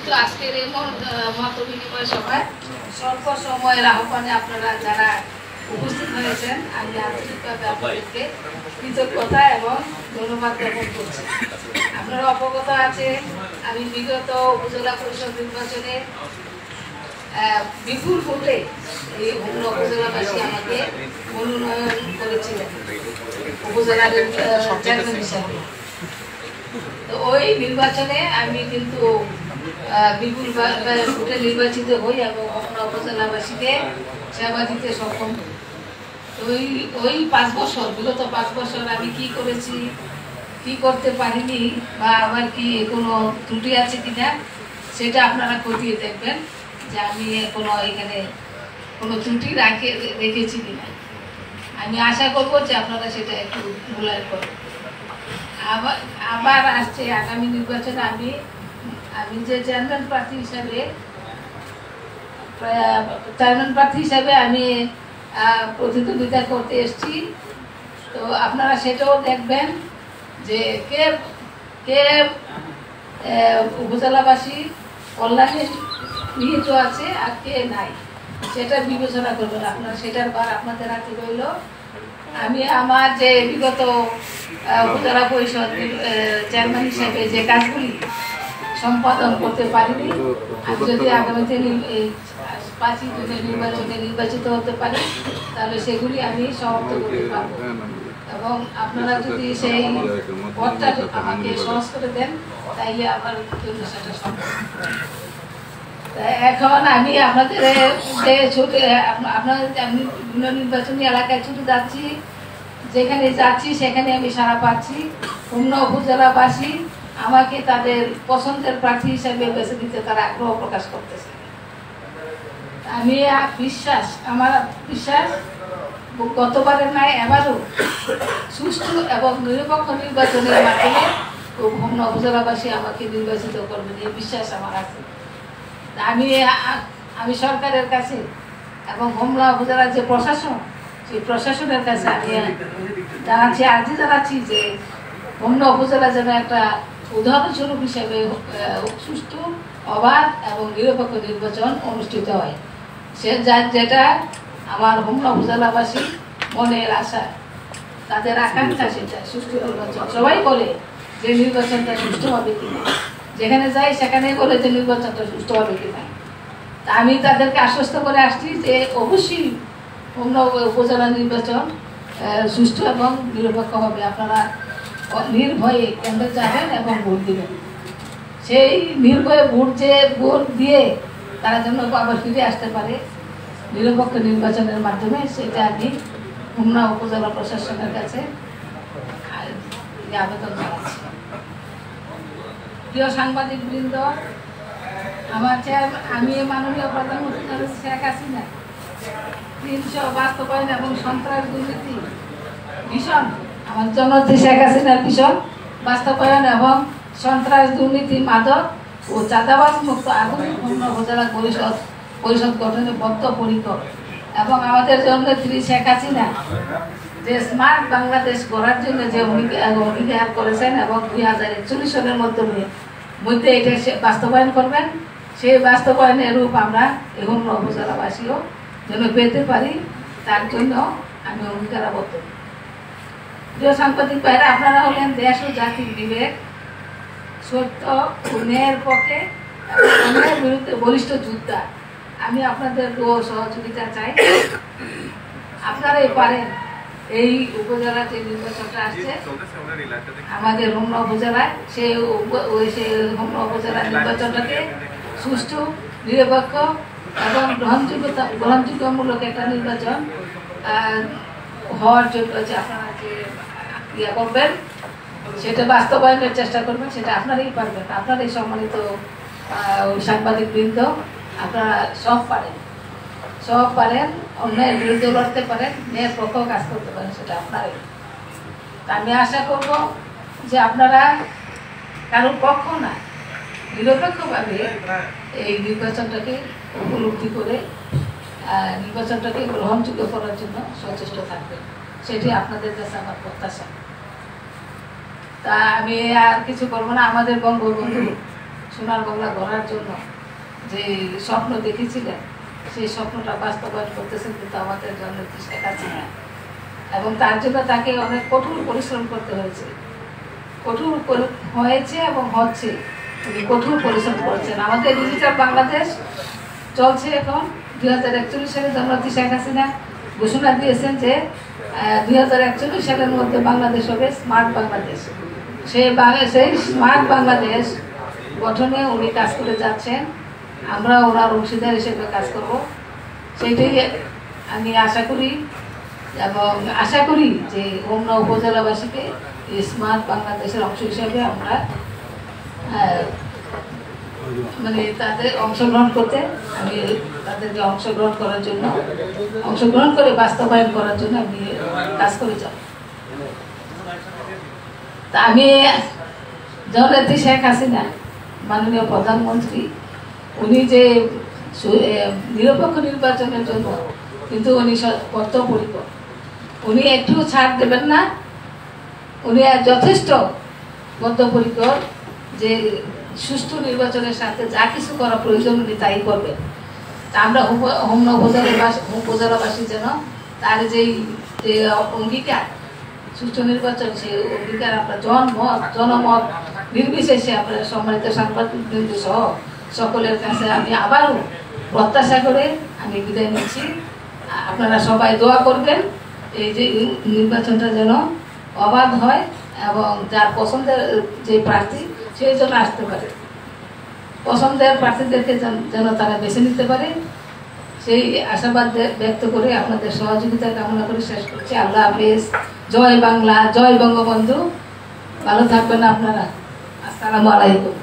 আয়োজিত আজকের এই মত বিনিময় সভায় স্বল্প সময়ের আহ্বানে আপনারা যারা উপস্থিত হয়েছেন আমি আন্তরিকভাবে আপনাদেরকে কৃতজ্ঞতা এবং ধন্যবাদ জ্ঞাপন করছি। আপনারা অবগত আছে আমি বিগত উপজেলা পরিষদ নির্বাচনে বিপুল ভোটে এই হোমনা উপজেলাবাসী আমাকে মনোনয়ন করেছিলেন উপজেলার চেয়ারম্যান হিসাবে। তো ওই নির্বাচনে আমি কিন্তু বিপুল ভোটে নির্বাচিত হই এবং হোমনা উপজেলাবাসীকে সেবা দিতে সক্ষম। ওই 5 বছর বিগত 5 বছর আমি কি করেছি, কি করতে পারিনি বা আমার কি কোনো ত্রুটি আছে কিনা সেটা আপনারা খতিয়ে দেখবেন যে আমি কোনো এখানে কোনো ত্রুটি রেখেছি কিনা। আমি আশা করব যে আপনারা সেটা একটু মূল্যায়ন করবেন। আবার আসছে আগামী নির্বাচনে আমি যে চেয়ারম্যান প্রার্থী হিসাবে আমি প্রতিদ্বন্দ্বিতা করতে এসেছি। তো আপনারা সেটাও দেখবেন যে কে কে উপজেলাবাসী কল্যাণে নিহিত আছে আর কে নাই সেটা বিবেচনা করবেন আপনারা। সেটার বার আপনাদের হাতে রইল। আমি আমার যে বিগত উপজেলা পরিষদ চেয়ারম্যান হিসেবে যে কাজগুলি সম্পাদন করতে পারিনি, আমি যদি আগামীতে 5ই জুনের নির্বাচনে নির্বাচিত হতে পারি তাহলে সেগুলি আমি সমাপ্ত করতে পারব এবং আপনারা যদি সেই পথটা আমাকে সহজ করে দেন তাইলে আমার জন্য সেটা সম্ভব। এখন আমি আপনাদের যে ছুটে আমি বিভিন্ন নির্বাচনী এলাকায় ছুটে যাচ্ছি, যেখানে যাচ্ছি সেখানে আমি সাড়া পাচ্ছি। হোমনা উপজেলাবাসী আমাকে তাদের পছন্দের প্রার্থী হিসেবে বেছে দিতে তারা আগ্রহ প্রকাশ করতেছে। আমার বিশ্বাস গতবারের নয় এবারও সুষ্ঠু এবং নিরপেক্ষ নির্বাচনের মাধ্যমে হোমনা উপজেলাবাসী আমাকে নির্বাচিত করবেন এই বিশ্বাস আমার আছে। আমি সরকারের কাছে এবং হোমনা উপজেলার যে প্রশাসন সেই প্রশাসনের কাছে আমি আর্জি জানাচ্ছি যে হোমনা উপজেলা যেন একটা উদাহরণস্বরূপ হিসেবে সুষ্ঠু অবাধ এবং নিরপেক্ষ নির্বাচন অনুষ্ঠিত হয়। যেটা আমার হোমনা উপজেলাবাসী মনের আশা, তাদের আকাঙ্ক্ষা সেটা সুষ্ঠু নির্বাচন। সবাই বলে যে নির্বাচনটা সুষ্ঠু হবে কিনা, যেখানে যাই সেখানে বলে যে নির্বাচনটা সুষ্ঠু হবে কিনা। তা আমি তাদেরকে আশ্বস্ত করে আসছি যে অবশ্যই হোমনা উপজেলা নির্বাচন সুষ্ঠু এবং নিরপেক্ষ হবে। আপনারা নির্ভয়ে কেন্দ্রে যাবেন এবং ভোট দিবেন। সেই নির্ভয়ে ভোট দিয়ে তারা যেন আবার ফিরে আসতে পারে নিরপেক্ষ নির্বাচনের মাধ্যমে, সেটা আমি হোমনা উপজেলা প্রশাসনের কাছে আবেদন জানাচ্ছি। প্রিয় সাংবাদিক বৃন্দ, আমি মাননীয় প্রধানমন্ত্রী শেখ হাসিনা 300 বাস্তবায়ন এবং সন্ত্রাস দুর্নীতি ভীষণ আমার জননেত্রী শেখ হাসিনার ভীষণ বাস্তবায়ন এবং সন্ত্রাস দুর্নীতি মাদক ও চাঁদাবাজ মুক্ত আধুনিক হোমনা উপজেলা পরিষদ গঠনে বদ্ধপরিকর এবং আমাদের জননেত্রী শেখ হাসিনা যে স্মার্ট বাংলাদেশ গড়ার জন্য যে অঙ্গীকার করেছেন এবং 2041 সালের মধ্যে এটা বাস্তবায়ন করবেন, সেই বাস্তবায়নের রূপ আমরা এই হোমনা উপজেলাবাসীও যেন পেতে পারি তার জন্য আমি অঙ্গীকারাবদ্ধ। প্রিয় সাংবাদিক ভাইরা, আপনারা হলেন দেশ ও জাতির বিবেক, সত্য ন্যায়ের পক্ষে এবং অন্যায়ের বিরুদ্ধে বলিষ্ঠ যোদ্ধা। আমি আপনাদের সহযোগিতা চাই। আপনারাই পারেন এই উপজেলা যে নির্বাচনটা আসছে আমাদের হোমনা উপজেলায়, সেই হোমনা উপজেলা নির্বাচনটাকে সুষ্ঠু নিরপেক্ষ এবং গ্রহণযোগ্যমূলক একটা নির্বাচন হওয়ার জন্য যে আপনারা যে ইয়ে করবেন সেটা বাস্তবায়নের চেষ্টা করবেন, সেটা আপনারাই পারবেন। আপনারাই সম্মানিত সাংবাদিক বৃন্দ, আপনারা সব পারেন অন্যায়ের বিরুদ্ধে লড়তে পারেন, ন্যায়ের পক্ষেও কাজ করতে পারেন, সেটা আপনারাই। আমি আশা করব যে আপনারা কারোর পক্ষ না, নিরপেক্ষভাবে এই নির্বাচনটাকে উপলব্ধি করে নির্বাচনটাকে গ্রহণযোগ্য করার জন্য সচেষ্ট থাকবেন, সেটি আপনাদের কাছে আমার প্রত্যাশা। তা আমি আর কিছু করবো না। আমাদের বঙ্গবন্ধু সোনার বাংলা গড়ার জন্য যে স্বপ্ন দেখেছিলেন সেই স্বপ্নটা বাস্তবায়ন করতেছেন কিন্তু আমাদের জননেত্রী শেখ হাসিনা। এবং তার জন্য তাকে অনেক কঠোর পরিশ্রম করতে হয়েছে, হয়েছে এবং হচ্ছে। তিনি কঠোর পরিশ্রম করেছেন। আমাদের ডিজিটাল বাংলাদেশ চলছে এখন। 2041 সালে জননেত্রী শেখ হাসিনা ঘোষণা দিয়েছেন যে 2041 সালের মধ্যে বাংলাদেশ হবে স্মার্ট বাংলাদেশ। সেই স্মার্ট বাংলাদেশ গঠনে উনি কাজ করে যাচ্ছেন, আমরা ওনার অংশীদার হিসেবে কাজ করব। সেইটাই আমি আশা করি এবং আশা করি যে হোমনা উপজেলাবাসীকে স্মার্ট বাংলাদেশের অংশ হিসেবে আমরা মানে তাদের অংশগ্রহণ করতে আমি তাদেরকে অংশগ্রহণ করে বাস্তবায়ন করার জন্য আমি কাজ করে যাব। তা আমি জননেত্রী শেখ হাসিনা মাননীয় প্রধানমন্ত্রী, উনি যে নিরপেক্ষ নির্বাচনের জন্য কিন্তু উনি বদ্ধপরিকর, উনি একটু ছাড় দেবেন না। উনি যথেষ্ট বদ্ধপরিকর যে সুষ্ঠু নির্বাচনের সাথে যা কিছু করা প্রয়োজন উনি তাই করবেন। তা আমরা হোমনা উপজেলাবাসী যেন তার যেই অঙ্গীকার সুষ্ঠু নির্বাচন, সেই অঙ্গীকার আমরা জনমত নির্বিশেষে আমরা সম্মানিত সাংবাদিকবৃন্দ সহ সকলের কাছে আমি আবারও প্রত্যাশা করে আমি বিদায় নিচ্ছি। আপনারা সবাই দোয়া করবেন এই যে নির্বাচনটা যেন অবাধ হয় এবং যার পছন্দের যে প্রার্থী সেই জন্য আসতে পারে, পছন্দের প্রার্থীদেরকে যেন তারা বেছে নিতে পারে, সেই আশাবাদ ব্যক্ত করে আপনাদের সহযোগিতা কামনা করে শেষ করছি। আল্লাহ হাফেজ। জয় বাংলা, জয় বঙ্গবন্ধু। ভালো থাকবেন আপনারা। আসসালামু আলাইকুম।